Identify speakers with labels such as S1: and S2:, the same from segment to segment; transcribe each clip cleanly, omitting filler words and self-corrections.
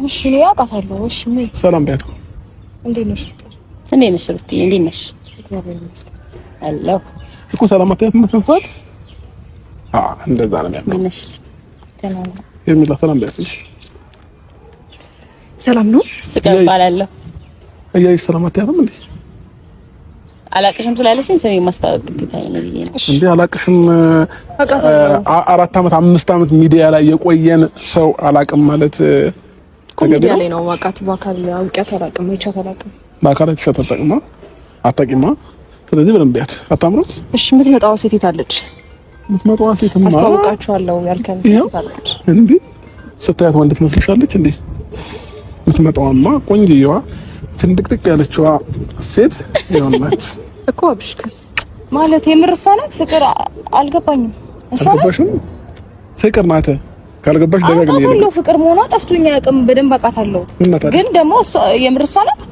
S1: እሺ ነው ያውቃታለሁ። እሺ ምን
S2: ሰላም ቢያት
S1: እንዴት ነሽ?
S3: እንዴት ነሽ ሩቲ? እንዴት ነሽ?
S1: እግዚአብሔር ይመስገን
S3: አለሁ
S2: እኮ ሰላም አትያት መስንቷት እንደዛ ነው የሚያምር።
S3: እንዴት ነሽ?
S1: ደህና ነኝ።
S2: የሚላ ሰላም ቢያት
S1: ሰላም ነው
S3: ፍቅር ባላለሁ
S2: አያይሽ ሰላም አትያትም እንዴ?
S3: አላቅሽም ስላለሽኝ ስሜ ማስታወቅ ግዴታ ነው ብዬ ነው
S2: እንዴ? አላቅሽም
S1: አውቃታለሁ።
S2: 4 ዓመት 5 ዓመት ሚዲያ ላይ የቆየን ሰው አላቅም ማለት
S1: ሚዲያ ላይ ነው ማውቃት። በአካል አውቂያት አላቅም፣ አይቻት አላቅም።
S2: በአካል ተሸታጠቅማ አታቂማ። ስለዚህ በደንብ ቢያት አታምረው።
S1: እሺ የምትመጣው ሴት የታለች?
S2: የምትመጣው ሴትማ
S1: አስታውቃችኋለሁ ያልከን ሴት አለች
S2: እንዴ? ስታያት ወንድ ትመስልሻለች እንዴ? የምትመጣውማ ቆንጆዋ ፍንድቅድቅ ያለችዋ ሴት ይሆናል
S1: እኮ አብሽከስ ማለት የምር እሷ ናት። ፍቅር አልገባኝም። እሷ ናት
S2: ፍቅር ናት። ካልገባሽ ደጋግሜ
S1: ነው ፍቅር መሆኗ ጠፍቶኛ ያቅም በደንብ አውቃታለሁ። ግን ደግሞ የምር እሷ ናት።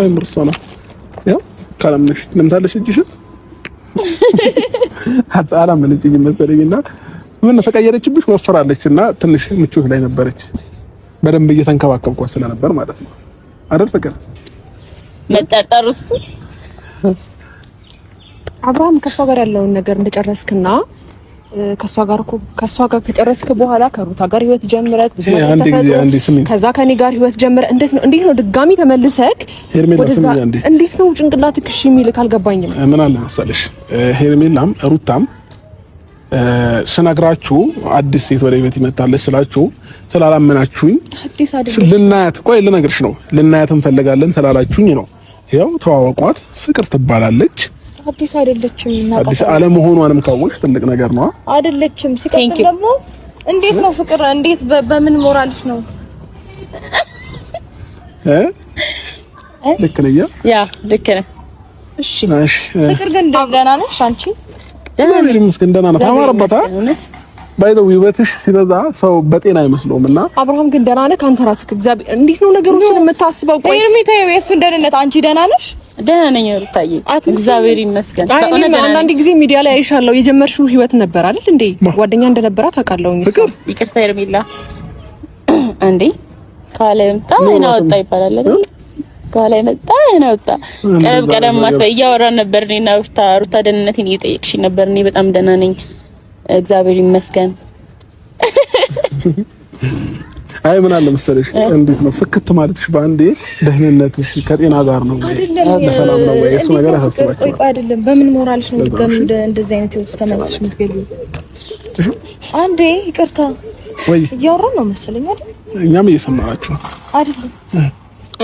S2: የምር እሷ ናት። ያው ካላምነሽ ለምታለሽ እጅሽ አላምን እንጂ መሰለኝና ምን ተቀየረችብሽ? ወፍራለችና ትንሽ ምቾት ላይ ነበረች። በደንብ እየተንከባከብኳት ስለነበር ማለት ነው አይደል? ፍቅር
S3: መጣጣሩስ
S1: አብርሃም ከሷ ጋር ያለውን ነገር እንደጨረስክና ከሷ ጋር ከጨረስክ በኋላ ከሩታ ጋር ህይወት ጀምረክ ብዙ ከዛ ከኔ ጋር ህይወት ጀምረ እንዴት ነው ድጋሚ ተመልሰክ ወደዛ እንዴት ነው ጭንቅላትክ እሺ የሚልክ አልገባኝም።
S2: ምን አለ መሰለሽ ሄርሜላም ሩታም ስነግራችሁ አዲስ ሴት ወደ ቤት ይመጣለች ስላችሁ ስላላመናችሁኝ ልናያት ልነግርሽ ነው ልናያት እንፈልጋለን ስላላችሁኝ ነው። ያው ተዋወቋት፣ ፍቅር ትባላለች።
S1: አዲስ አይደለችም እና
S2: አዲስ አለመሆኗንም ካወቅሽ ትልቅ ነገር ነው።
S1: አይደለችም። ሲቀጥል ደግሞ እንዴት ነው ፍቅር እንዴት በምን ሞራልሽ ነው?
S2: ልክ ነኝ።
S3: ያ ልክ ነህ።
S1: እሺ ፍቅር ግን ደህና ነሽ አንቺ?
S2: ደህና ነኝ ምስኪን ደህና ነኝ። ታማረባታ ባይዘው ውበትሽ ሲበዛ ሰው በጤና አይመስለውምና
S1: አብርሃም ግን ደህና ነህ አንተ ራስህ? እግዚአብሔር እንዴት ነው ነገሮችን የምታስበው? ቆይ እርሚታ የእሱን ደህንነት አንቺ ደህና ነሽ?
S3: ደህና ነኝ ሩታዬ እግዚአብሔር ይመስገን።
S1: አንዳንድ ጊዜ ሚዲያ ላይ አይሻለሁ የጀመርሽው ህይወት ነበር አይደል እንዴ? ጓደኛ እንደነበራት አውቃለሁ።
S3: ይቅርታ ሄርሜላ አንዴ ካለ መጣ እና ወጣ ይባላል አይደል? ካለ መጣ እና ወጣ ቀደም ማስበ እያወራን ነበር እኔና ሩታ ደህንነቴን እየጠየቅሽ ነበር። እኔ በጣም ደህና ነኝ እግዚአብሔር ይመስገን።
S2: አይ ምን አለ መሰለሽ እንዴት ነው ፍክት ማለትሽ በአንዴ ደህንነትሽ ከጤና ጋር ነው በሰላም ነው ወይ? እሱ ነገር ያሳስባችኋል?
S1: ቆይ አይደለም በምን ሞራልሽ ነው ድጋሚ እንደዚህ አይነት ህይወት ተመልሰሽ የምትገቢው? አንዴ ይቅርታ
S2: ወይ
S1: እያወራን ነው መሰለኝ አይደል?
S2: እኛም እየሰማናችሁ
S1: አይደለም።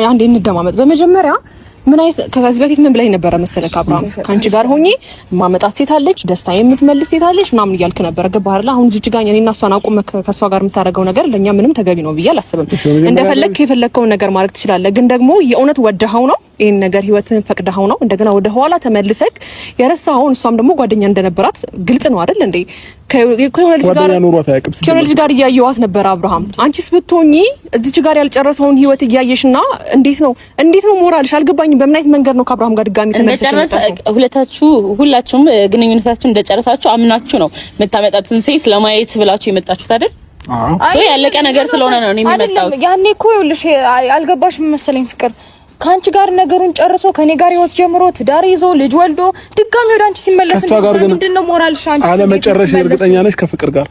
S1: አንዴ እንደማመጥ በመጀመሪያ ምን አይነት ከዚህ በፊት ምን ብለኝ ነበር መሰለህ? አብርሃም ካንቺ ጋር ሆኜ ማመጣት ሴት አለች፣ ደስታ የምትመልስ ሴት አለች ምናምን እያልክ ነበር። ገባህ አይደል? አሁን እዚህ ጋር እኔና እሷን አቁመህ ከሷ ጋር የምታደርገው ነገር ለኛ ምንም ተገቢ ነው ብዬ አላስብም። እንደፈለግክ የፈለግከውን ነገር ማድረግ ትችላለህ። ግን ደግሞ የእውነት ወደኸው ነው ይሄን ነገር ህይወትን ፈቅደኸው ነው እንደገና ወደ ኋላ ተመልሰክ የረሳኸውን እሷም ደግሞ ጓደኛ እንደነበራት ግልጽ ነው አይደል እንዴ? ከወለጅ ጋር እያየዋት ነበር አብርሃም። አንቺስ ብትሆኚ እዚች ጋር ያልጨረሰውን ህይወት እያየሽና እንዴት ነው ሞራልሽ? አልገባኝም። በምን አይነት መንገድ ነው ከአብርሃም ጋር ድጋሚ ተመልሰሽ
S3: ሁላችሁም ግንኙነታችሁ እንደጨረሳችሁ አምናችሁ ነው የምታመጣትን ሴት ለማየት ብላችሁ የመጣችሁት አይደል? አዎ ያለቀ ነገር ስለሆነ ነው እኔ የመጣሁት።
S1: ያኔ እኮ ይኸውልሽ አልገባሽም መሰለኝ ፍቅር ካንቺ ጋር ነገሩን ጨርሶ ከኔ ጋር ህይወት ጀምሮ ትዳር ይዞ ልጅ ወልዶ ድጋሚ ወደ አንቺ ሲመለስ ምንድነው ሞራልሽ? አንቺ
S2: አለመጨረሽ እርግጠኛ ነሽ ከፍቅር ጋር?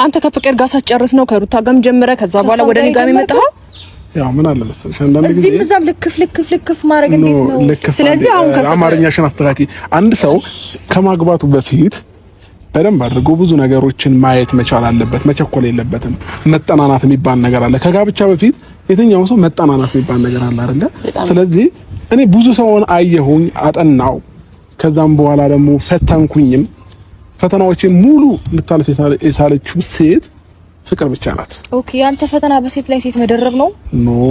S1: አንተ ከፍቅር ጋር ሳትጨርስ ነው ከሩታ ጋርም ጀምረ ከዛ በኋላ ወደ እኔ ጋር የመጣው?
S2: ያው ምን አለ መሰለሽ አንዳንድ ጊዜ
S1: እዚህም እዛም ልክፍ ማድረግ እንዴት ነው? ስለዚህ አሁን
S2: አማርኛሽን አስተካኪ። አንድ ሰው ከማግባቱ በፊት በደንብ አድርጎ ብዙ ነገሮችን ማየት መቻል አለበት። መቸኮል የለበትም። መጠናናት የሚባል ነገር አለ። ከጋብቻ በፊት የትኛው ሰው መጠናናት የሚባል ነገር አለ አይደለ? ስለዚህ እኔ ብዙ ሰውን አየሁኝ፣ አጠናው። ከዛም በኋላ ደግሞ ፈተንኩኝም። ፈተናዎችን ሙሉ ልታልፍ የቻለችው ሴት ፍቅር ብቻ ናት። ኦኬ ያንተ ፈተና በሴት ላይ ሴት መደረብ ነው?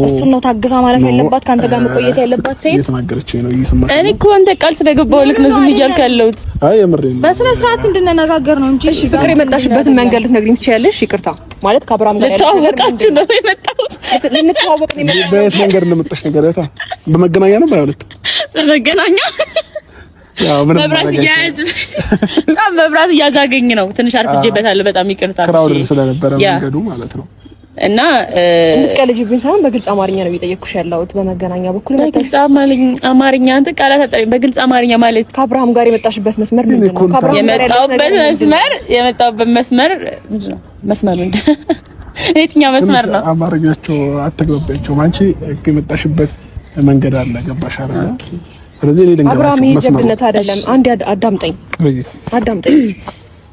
S2: እሱን ነው ታግዛ ማለት ያለባት ካንተ ጋር መቆየት ያለባት ሴት እየተናገረችኝ ነው እየሰማሽ።
S3: እኔ እኮ አንተ ቃል ስለገባው ልክ ነው ዝም እያልኩ ያለሁት።
S2: አይ የምሬን
S1: በስነ ስርዓት እንድንነጋገር ነው እንጂ እሺ ፍቅር የመጣሽበትን መንገድ ልትነግሪኝ ትችያለሽ? ይቅርታ ማለት ከአብርሃም ጋር
S3: ልትዋወቃችሁ ነው የመጣሁት።
S1: ልንተዋወቅ ነው የመጣሁት።
S2: በየት መንገድ እንደመጣሽ ነገርታ በመገናኛ ነው ባይሆንት
S3: በመገናኛ መብራት እያዛገኝ ነው። ትንሽ አርፍጄበታለሁ። በጣም ይቅርታ።
S2: ክራውድ ስለነበረ መንገዱ ማለት ነው።
S3: እና
S1: እንድትቀልጂብኝ ሳይሆን በግልጽ አማርኛ ነው እየጠየቅኩሽ ያለሁት። በመገናኛ በኩል
S3: በግልጽ አማርኛ አንተ ቃላት አጠሪ በግልጽ አማርኛ ማለት
S1: ከአብርሃም ጋር የመጣሽበት መስመር ምንድን ነው?
S3: የመጣሁበት መስመር ምንድን ነው? መስመር ምንድን የትኛው መስመር ነው?
S2: አማርኛቸው አትግባባቸውም። አንቺ የመጣሽበት መንገድ አለ። ገባሽ አይደል? ስለዚህ እኔ ልንገርሽ
S1: አብርሃም ጀግነት አይደለም። አንዴ አዳምጠኝ።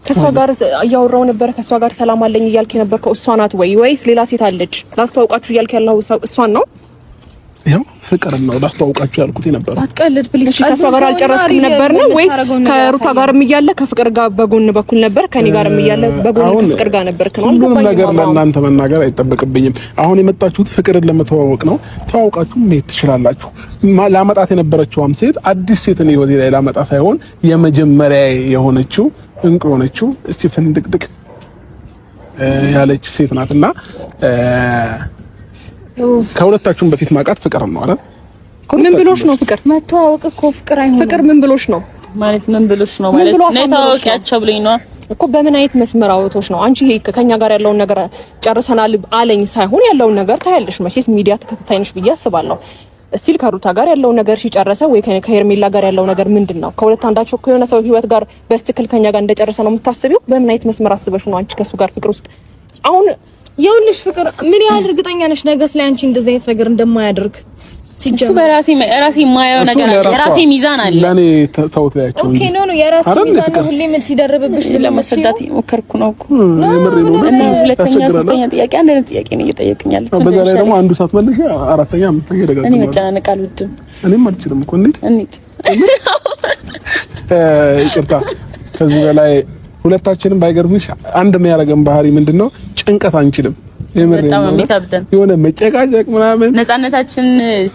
S1: ከሷ ጋር እያወራው ነበር። ከሷ ጋር ሰላም አለኝ እያልክ የነበርከው እሷ ናት ወይስ ሌላ ሴት አለች? ላስተዋውቃችሁ እያልክ ያለው እሷን ነው?
S2: ያው ፍቅር ነው ላስተዋውቃችሁ ያልኩት ነበር።
S1: አትቀልድ ፕሊዝ። እሺ ከሷ ጋር አልጨረስክም ነበር ነው ወይስ ከሩታ ጋርም እያለ ከፍቅር ጋር በጎን በኩል ነበር? ከኔ ጋርም እያለ በጎን ከፍቅር ጋር ነበር?
S2: ሁሉም ነገር ለእናንተ መናገር አይጠበቅብኝም። አሁን የመጣችሁት ፍቅርን ለመተዋወቅ ነው። ተዋውቃችሁ መሄድ ትችላላችሁ። ላመጣት የነበረችውም ሴት አዲስ ሴት ነው ህይወቴ ላይ ላመጣ ሳይሆን የመጀመሪያ የሆነችው እንቁ የሆነችው እስቲ ፍንድቅድቅ ያለች ሴት ናትና ከሁለታችሁም በፊት ማውቃት ፍቅር ነው አይደል?
S1: ምን ብሎሽ ነው ፍቅር?
S4: መተዋወቅ እኮ ፍቅር አይሆንም።
S1: ፍቅር ምን ብሎሽ ነው
S3: ማለት? ምን ብሎሽ ነው ማለት? ነታወቂያቸው ብለኝ ነው
S1: እኮ። በምን አይነት መስመር አውቶሽ ነው? አንቺ ይሄ ከኛ ጋር ያለውን ነገር ጨርሰናል አለኝ ሳይሆን ያለውን ነገር ታያለሽ። መቼስ ሚዲያ ተከታታይ ነሽ ብዬ አስባለሁ። እስቲል ከሩታ ጋር ያለው ነገር ሲጨረሰ ወይ ከሄርሜላ ጋር ያለው ነገር ምንድነው? ከሁለት አንዳቸው ከሆነ ሰው ህይወት ጋር በስትክል ከኛ ጋር እንደጨረሰ ነው የምታስቢው? በምን አይነት መስመር አስበሽ ነው አንቺ ከሱ ጋር ፍቅር ውስጥ? አሁን
S4: የውልሽ ፍቅር ምን ያህል እርግጠኛ ነሽ ነገስ ላይ አንቺ እንደዚህ አይነት ነገር እንደማያደርግ?
S3: ሲጀምር በራሴ የማየው ነገር አለ። የራሴ ሚዛን አለ።
S2: ለኔ ተውት ያቸው
S4: ኦኬ ኖ የራሴ ሚዛን ነው። ሁሌ ምን ሲደረብብሽ
S3: ለማስረዳት ሞከርኩ ነው እኮ። እና ሁለተኛ ሶስተኛ ጥያቄ አንድ አይነት ጥያቄ ነው እየጠየቅኛል።
S2: በዛ ላይ ደግሞ አንዱ ሳትመልሽ አራተኛ አምስተኛ ደጋግሞ
S3: እኔ መጨናነቅ አልወድም።
S2: እኔም አልችልም እኮ እንዴ ይቅርታ። ከዚህ በላይ ሁለታችንም ባይገርምሽ አንድ የሚያደርገን ባህሪ ምንድነው? ጭንቀት አንችልም።
S3: በጣም የሚከብደን
S2: የሆነ መጨቃጨቅ ምናምን።
S3: ነፃነታችን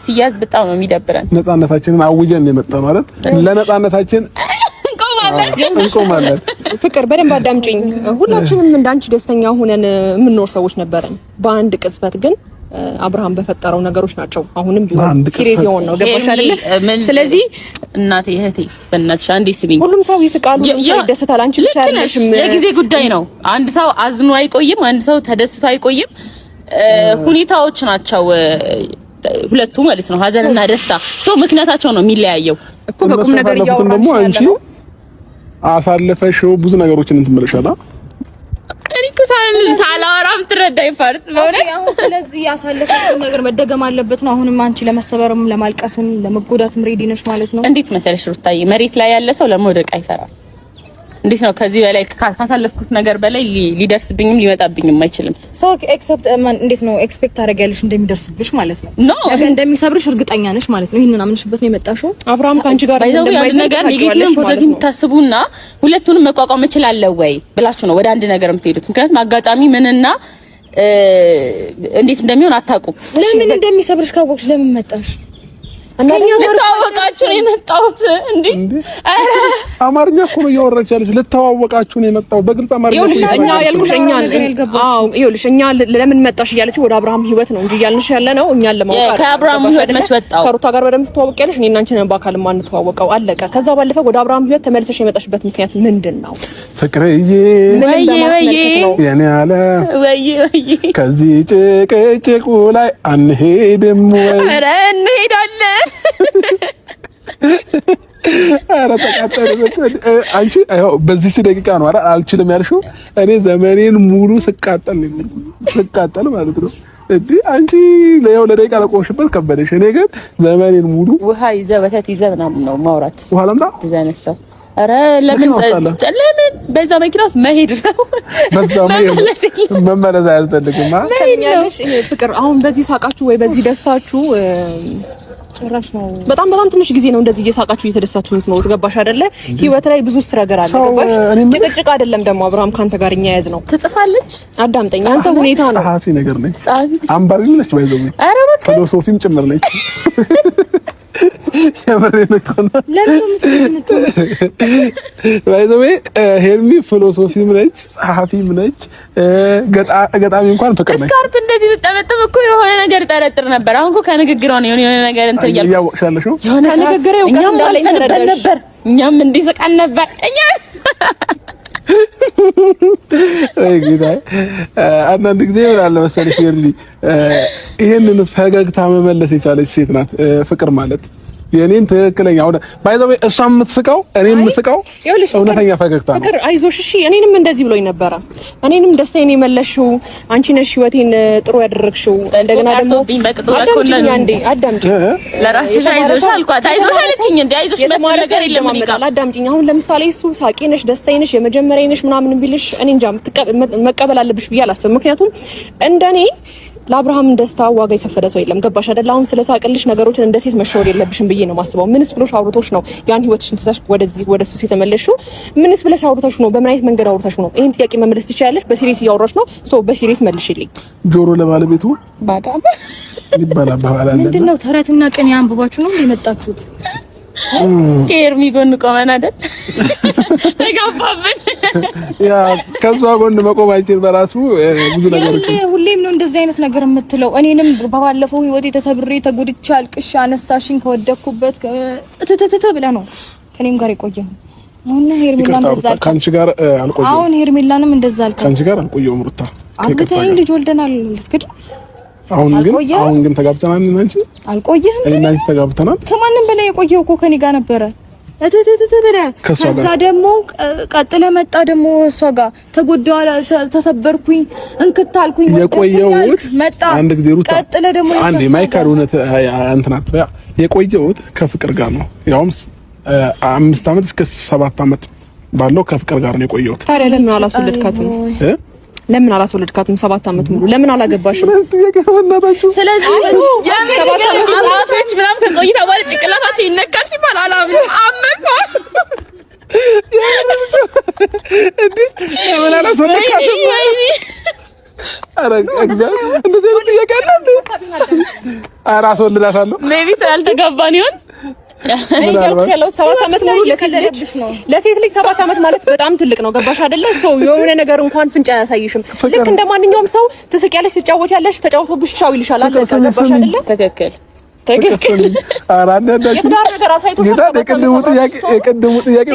S3: ሲያዝ በጣም ነው የሚደብረን።
S2: ነፃነታችንን አውጀን የመጣው ማለት ለነፃነታችን እንቆማለን።
S1: ፍቅር በደንብ አዳምጪኝ። ሁላችንም እንዳንቺ ደስተኛ ሆነን የምንኖር ሰዎች ነበረን። በአንድ ቅጽበት ግን አብርሃም በፈጠረው ነገሮች ናቸው አሁንም ቢሆን ሲሪየስ የሆነ ነው። ገባሽ አይደለ? ስለዚህ
S3: እናቴ እህቴ በእናትሽ አንዴ ስሚኝ።
S1: ሁሉም ሰው ይስቃሉ፣ ይደሰታል። አንቺ ብቻ አይደለሽም።
S3: የጊዜ ጉዳይ ነው። አንድ ሰው አዝኖ አይቆይም፣ አንድ ሰው ተደስቶ አይቆይም። ሁኔታዎች ናቸው ሁለቱ ማለት ነው። ሀዘንና ደስታ ሰው ምክንያታቸው ነው የሚለያየው
S1: እኮ። በቁም ነገር እያወራን
S2: ደግሞ አንቺ አሳልፈሽው ብዙ ነገሮችን እንትመለሻላ
S3: እኔ ሳላወራም ትረዳኝ ፓርት ነው።
S4: አሁን ስለዚህ ያሳለፈው ነገር መደገም አለበት ነው። አሁንም አንቺ ለመሰበርም ለማልቀስም ለመጎዳትም ሬዲ ነሽ ማለት ነው።
S3: እንዴት መሰለሽ ሩታዬ፣ መሬት ላይ ያለ ሰው ለመውደቅ አይፈራም። እንዴት ነው ከዚህ በላይ ካሳለፍኩት ነገር በላይ ሊደርስብኝም ሊመጣብኝም አይችልም።
S4: ሶ ኤክሰፕት እንዴት ነው ኤክስፔክት ታደርጊያለሽ እንደሚደርስብሽ ማለት ነው?
S3: ኖ
S4: እንደሚሰብርሽ እርግጠኛ ነሽ ማለት ነው። ይሄንን አምንሽበት ነው የመጣሽው?
S1: አብርሃም ካንቺ ጋር
S3: እንደማይዘልቅ ነገር ኔጌቲቭን ፖዚቲቭ ታስቡና ሁለቱንም መቋቋም እችላለሁ ወይ ብላችሁ ነው ወደ አንድ ነገር የምትሄዱት። ምክንያቱም አጋጣሚ ምንና እንዴት እንደሚሆን አታውቁም።
S4: ለምን እንደሚሰብርሽ ካወቅሽ ለምን መጣሽ?
S3: ከኛ ጋር ልታወቃችሁ ነው የመጣሁት እንዴ?
S2: አማርኛ እኮ ነው እያወራች ያለች። ልታወቃችሁ ነው የመጣሁት በግልጽ አማርኛ።
S1: ይኸውልሽ እኛ ያልኩሽ ይኸውልሽ እኛ ለምን መጣሽ እያለች ወደ አብርሃም ህይወት ነው እንጂ እያልንሽ ያለ ነው እኛን ለማወቅ።
S3: ከአብርሃም ህይወት መች ወጣው?
S1: ከሩታ ጋር በደምብ ትተዋወቂያለሽ። እኔና አንቺ ነን በአካል ማንተዋወቀው፣ አለቀ። ከዛ ባለፈ ወደ አብርሃም ህይወት ተመልሰሽ የመጣሽበት ምክንያት ምንድነው?
S2: ፍቅርዬ የኔ አለ ከዚህ ጭቅጭቁ ላይ አንሄድም ወይ?
S3: ኧረ እንሄዳለን።
S2: ኧረ ተቃጠለ። አንቺ አይው በዚህ ደቂቃ ነው አይደል አልችልም ያልሽው? እኔ ዘመኔን ሙሉ ስቃጠል ማለት ነው። እንዴ አንቺ ለያው ለደቂቃ ለቆምሽበት ከበደሽ። እኔ ግን ዘመኔን ሙሉ
S3: ውሃ ይዘህ ወተት ይዘህ ምናምን ነው ማውራት።
S2: ውሃ ለምጣ
S3: ትዘነሳ። ኧረ ለምን በዛ መኪና ውስጥ መሄድ ነው?
S2: በዛ መመለስ አያስፈልግም።
S1: ፍቅር አሁን በዚህ ሳቃችሁ ወይ በዚህ ደስታችሁ ጭራሽ ነው። በጣም ትንሽ ጊዜ ነው እንደዚህ እየሳቃችሁ እየተደሰታችሁ ነው። ገባሽ አይደለ? ህይወት ላይ ብዙ ስትረገር አለ። ገባሽ? ጭቅጭቅ አይደለም ደግሞ አብርሃም ካንተ ጋር እኛ ያዝ ነው።
S3: ትጽፋለች።
S1: አዳምጠኝ። አንተ ሁኔታ ነው
S2: ጸሐፊ ነገር ነች።
S3: ጸሐፊ
S2: አንባቢም ነች። ባይዘው
S3: ኧረ በቃ
S2: ፊሎሶፊም ጭምር ነች። የምሬን እኮ ነው። ባይዘው ሄርሚ ፊሎሶፊም ነች፣ ጸሐፊም ነች፣ ገጣሚ እንኳን ፍቅር ነች።
S3: ስካርፕ እንደዚህ ብጠመጥም እኮ የሆነ ነገር ጠረጥር ነበር። አሁን እኮ ከንግግሯ ነው የሆነ ነገር እንትን
S2: እያወቅሻለሽ ነው።
S1: ከንግግሬ እውቀት እንዳለኝ ተረዳሽ ነበር።
S3: እኛም እንዲስቀን ነበር።
S2: አንዳንድ ጊዜ ይላል መሰለሽ ይሄንን ፈገግታ መመለስ የቻለች ሴት ናት ፍቅር ማለት። የኔን ትክክለኛ አሁን ባይዘው እሷ የምትስቀው እኔም የምስቀው እውነተኛ ፈገግታ ነው።
S1: ፍቅር አይዞሽ እሺ። እኔንም እንደዚህ ብሎኝ ነበረ። እኔንም ደስታዬን የመለሽው አንቺ ነሽ፣ ህይወቴን ጥሩ ያደረግሽው። እንደገና ደግሞ አዳምጪኝ
S3: ለራስሽ አይዞሽ አልኳት። አይዞሽ አለችኝ። እንዴ አይዞሽ መስማት ነገር የለም ይቃል።
S1: አዳምጪኝ። አሁን ለምሳሌ እሱ ሳቂ ነሽ፣ ደስታዬ ነሽ፣ የመጀመሪያ ነሽ ምናምን ቢልሽ እኔ እንጃ መቀበል አለብሽ ብዬ አላስብም። ምክንያቱም እንደኔ ለአብርሃም ደስታ ዋጋ የከፈለ ሰው የለም። ገባሽ አይደል? አሁን ስለሳቅልሽ ነገሮችን እንደ ሴት መሸወድ የለብሽም ብዬ ነው ማስበው። ምንስ ብሎሽ አውርቶሽ ነው ያን ህይወትሽን ትተሽ ወደሱ ሴት የተመለሽው? ምንስ ብለሽ አውርቶሽ ነው? በምን አይነት መንገድ አውርቶሽ ነው? ይሄን ጥያቄ መመለስ ትችያለሽ። በሲሪየስ እያወራሽ ነው። በሲሪየስ መልሽልኝ።
S2: ጆሮ ለባለቤቱ
S1: ባዳም
S2: ይባላል።
S4: ምንድነው ተረትና ቅኔ አንብባችሁ ነው የመጣችሁት?
S3: ከኤርሚ ጎን ቆመን አይደል? ተጋባብን።
S2: ያ ከሷ ጎን መቆማችን በራሱ ብዙ ነገር
S4: ሁሌም ነው እንደዚህ አይነት ነገር የምትለው። እኔንም በባለፈው ህይወቴ ተሰብሬ ተጎድቼ አልቅሻ አነሳሽኝ ከወደኩበት ትትትት ብለህ ነው ከኔም ጋር የቆየው። አሁን ሄርሜላም እንደዛ አልኩ።
S2: ካንቺ ጋር አልቆየሁም።
S4: አሁን ሄርሜላንም እንደዛ አልኩ።
S2: ካንቺ ጋር አልቆየሁም። ሩታ
S4: አብተኝ ልጅ ወልደናል። ልትክድ
S2: አሁን ግን ተጋብተናል። እንጂ
S4: አልቆየህም።
S2: እኔና አንቺ ተጋብተናል።
S4: ከማንም በላይ የቆየው እኮ ከኔ ጋር ነበረ። ከዛ ደግሞ ቀጥለ መጣ ደግሞ እሷ ጋር ተጎዳዋላ፣ ተሰበርኩኝ፣ እንክታልኩኝ።
S2: የቆየሁት
S4: መጣ
S2: አንድ ጊዜ ሩታ
S4: ቀጥለ ደግሞ
S2: አንዴ ማይካድ እውነት እንትናት የቆየሁት ከፍቅር ጋር ነው። ያውም 5 አመት እስከ 7 አመት ባለው ከፍቅር ጋር ነው የቆየሁት።
S1: ታዲያ ለምን አላስወለድካትም? ለምን አላስወለድካትም? 7 አመት ሙሉ ለምን አላገባሽም?
S3: ስለዚህ ምናምን ከቆይታ በኋላ ጭንቅላታቸው ይነካል ሲባል አላምንም። አመንኩ
S2: እንዴ ለምን አላስወለድካትም? ኧረ እግዚአብሔር እንደዚህ ነው ጥያቄ አለ እንዴ? ኧረ አስወልዳታለሁ።
S3: ሜቢ ስላልተጋባን ይሆን?
S1: ያለው 7 አመት ሙሉ ለሴት ልጅ 7 አመት ማለት በጣም ትልቅ ነው። ገባሽ አይደለ? ሰው የሆነ ነገር እንኳን ፍንጫ ያሳይሽም። ልክ እንደማንኛውም ሰው ትስቂያለሽ፣ ትጫወቻለሽ፣ ተጫውቶብሽ ቻው ይልሻል። አለ ገባሽ አይደለ?
S3: ትክክል።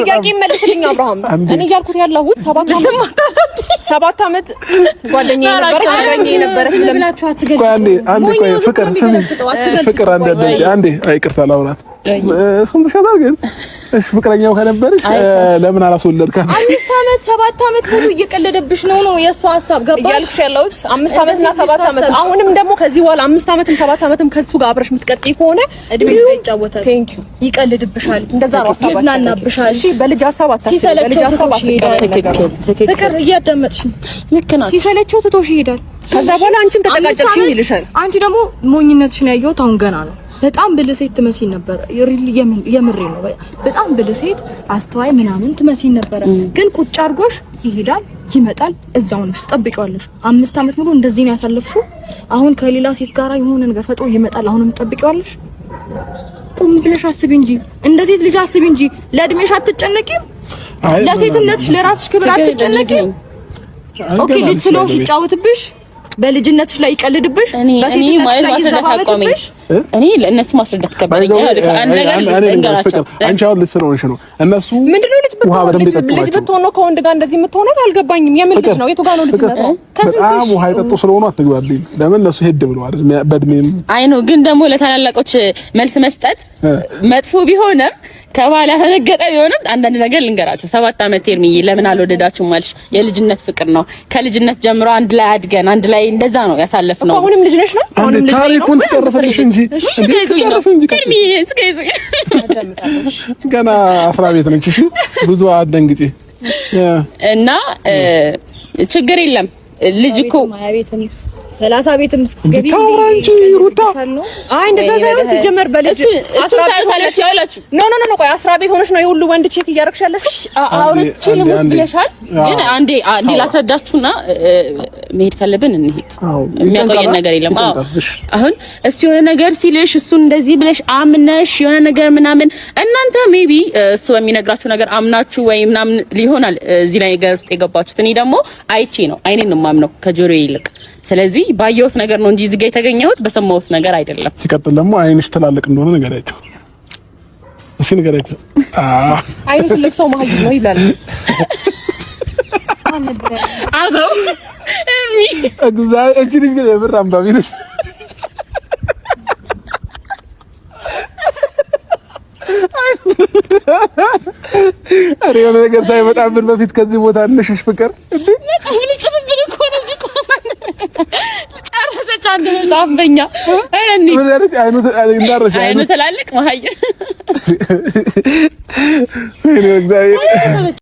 S1: ጥያቄ መልስልኝ አብርሃም። እኔ እያልኩት ያለሁት 7 አመት ጓደኛዬ ነበረ ስለብላችሁ
S2: ፍቅር አንዴ ይቅርታ ላውራት ሰምተሻታል። ግን እሺ ፍቅረኛው ከነበርሽ ለምን አላስወለድካት?
S4: 5 አመት 7 አመት ሙሉ እየቀለደብሽ ነው የሷ ሀሳብ። ገባሽ?
S1: እያልኩሽ ያለሁት 5 አመት እና 7 አመት። አሁንም ደግሞ ከዚህ በኋላ 5 አመትም 7 አመትም ከሱ ጋር አብረሽ የምትቀጥይ ከሆነ
S4: እድሜሽ ላይ ይጫወታል።
S1: ቴንክ ዩ።
S4: ይቀልድብሻል፣
S1: እንደዛ ነው ሀሳባችን።
S4: ይዝናናብሻል።
S1: እሺ በልጅ ሀሳብ አታስቢ። በልጅ ሀሳብ
S3: ትክክል።
S4: ፍቅር እያዳመጥሽ
S3: ልክ ናት።
S4: ሲሰለቸው ትቶሽ ይሄዳል።
S1: ከዛ በኋላ አንቺም ተጨቃጨቅሽኝ ይልሻል።
S4: አንቺ ደግሞ ሞኝነትሽን ያየሁት አሁን ገና ነው። በጣም ብልህ ሴት ትመስይ ነበር። የምሬ ነው። በጣም ብልህ ሴት አስተዋይ ምናምን ትመስይ ነበር። ግን ቁጭ አድርጎሽ ይሄዳል፣ ይመጣል፣ እዛው ነሽ ትጠብቂዋለሽ። 5 አመት ሙሉ እንደዚህ ነው ያሳለፍሽው። አሁን ከሌላ ሴት ጋር የሆነ ነገር ፈጥሮ ይመጣል፣ አሁንም ትጠብቂዋለሽ። ቁም ብለሽ አስቢ እንጂ እንደ ሴት ልጅ አስቢ እንጂ። ለእድሜሽ አትጨነቂም? ለሴትነትሽ ለራስሽ ክብር አትጨነቂም? ኦኬ ልጅ ስለሆንሽ ይጫወትብሽ፣ በልጅነትሽ ላይ ይቀልድብሽ፣ በሴትነትሽ ላይ ይዘባበትብሽ።
S3: እኔ ለእነሱ ማስረዳት ከበደኛ አንድ ነገር ልንገራቸው።
S2: አንቺ አሁን ልጅ ስለሆንሽ ነው። እነሱ
S1: ምንድነው ልጅ ብትሆን ነው ከወንድ ጋር እንደዚህ የምትሆነው? አልገባኝም። የምን ልጅ ነው? የቱ ጋር ነው ልጅ ነው?
S2: በጣም ውሃ የጠጡ ስለሆኑ አትግባብኝ። ለምን እነሱ ሄድ ብለዋል በእድሜም።
S3: አይ ነው ግን ደግሞ ለታላላቆች መልስ መስጠት መጥፎ ቢሆንም ከባላ ፈነገጠ ቢሆንም አንዳንድ ነገር ልንገራቸው። 7 አመት ሄርሚዬ ለምን አልወደዳችሁም ማለሽ የልጅነት ፍቅር ነው። ከልጅነት ጀምሮ አንድ ላይ አድገን አንድ ላይ እንደዛ ነው ያሳለፍነው።
S1: አሁንም ልጅ ነሽ ነው? አሁንም ልጅ ነሽ?
S2: ታሪኩን ትጨርፈልሽ እንጂ
S3: ሄርሚዬ እስከይዙኝ
S2: ገና 10 ቤት ነች። እሺ ብዙ አትደንግጪ
S3: እና ችግር የለም ልጅ እኮ
S4: 30 ቤትም እስከገቢ
S2: ታውራንጂ ሩታ
S1: አይ እንደዛ ሳይሆን ሲጀመር በልጅ
S3: 10 ቤት ሆነሽ ያላችሁ
S1: ኖ ቆይ 10 ቤት ሆነሽ ነው የሁሉ ወንድ ቼክ እያደረግሽ ያለሽ?
S3: አውርቼ ልሙት ብለሻል። ግን አንዴ ላስረዳችሁና መሄድ ካለብን እንሂድ። የሚያቆየን ነገር የለም። አሁን እሱ የሆነ ነገር ሲልሽ እሱ እንደዚህ ብለሽ አምነሽ የሆነ ነገር ምናምን እናንተ ሜቢ እሱ በሚነግራችሁ ነገር አምናችሁ ወይ ምናምን ሊሆናል እዚህ ላይ ነገር ውስጥ የገባችሁት። እኔ ደግሞ አይቼ ነው አይኔን ነው የማምነው ከጆሮዬ ይልቅ። ስለዚህ ባየሁት ነገር ነው እንጂ እዚህ ጋር የተገኘሁት በሰማሁት ነገር አይደለም።
S2: ሲቀጥል ደግሞ አይንሽ ትላልቅ እንደሆነ ነገራቸው። እሺ ነገራቸው።
S1: አይኑ ትልቅ ሰው ማለት ነው ይላል።
S3: አበው
S2: እግዚአብሔር እቺ ልጅ ግን የምር አንባቢ ነች። አሬ የሆነ ነገር ሳይመጣብን በፊት ከዚህ ቦታ እንሽሽ ፍቅር እንዴ
S3: መጽሐፍ ልጽፍብን እኮ ነው እዚህ ቆማ ጨረሰች አንድ መጽሐፍ በእኛ አይነኒ
S2: ወደረች አይኑ
S3: ትላልቅ መሀይ
S2: እግዚአብሔር